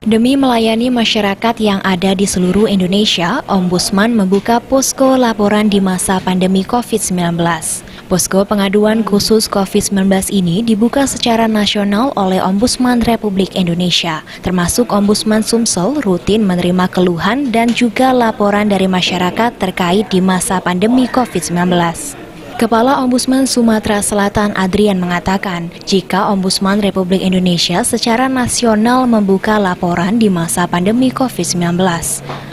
Demi melayani masyarakat yang ada di seluruh Indonesia, Ombudsman membuka posko laporan di masa pandemi COVID-19. Posko pengaduan khusus COVID-19 ini dibuka secara nasional oleh Ombudsman Republik Indonesia, termasuk Ombudsman Sumsel rutin menerima keluhan dan juga laporan dari masyarakat terkait di masa pandemi COVID-19. Kepala Ombudsman Sumatera Selatan Adrian mengatakan, jika Ombudsman Republik Indonesia secara nasional membuka laporan di masa pandemi COVID-19.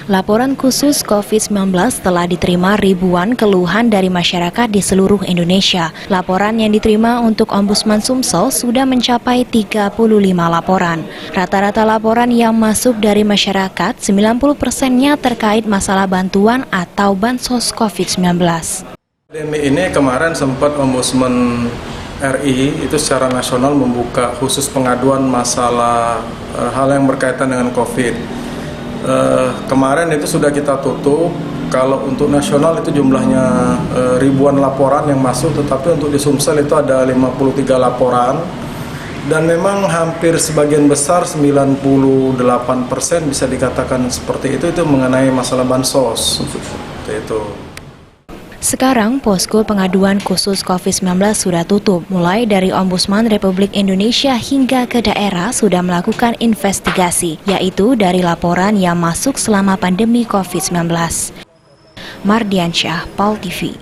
Laporan khusus COVID-19 telah diterima ribuan keluhan dari masyarakat di seluruh Indonesia. Laporan yang diterima untuk Ombudsman Sumsel sudah mencapai 35 laporan. Rata-rata laporan yang masuk dari masyarakat, 90%-nya terkait masalah bantuan atau bansos COVID-19. Pandemi ini kemarin sempat Ombudsman RI itu secara nasional membuka khusus pengaduan masalah hal yang berkaitan dengan COVID. Kemarin itu sudah kita tutup. Kalau untuk nasional itu jumlahnya ribuan laporan yang masuk, tetapi untuk di Sumsel itu ada 53 laporan. Dan memang hampir sebagian besar 98% bisa dikatakan seperti itu mengenai masalah bansos. Seperti itu. Sekarang, posko pengaduan khusus COVID-19 sudah tutup. Mulai dari Ombudsman Republik Indonesia hingga ke daerah sudah melakukan investigasi, yaitu dari laporan yang masuk selama pandemi COVID-19. Mardiansyah, PAL TV.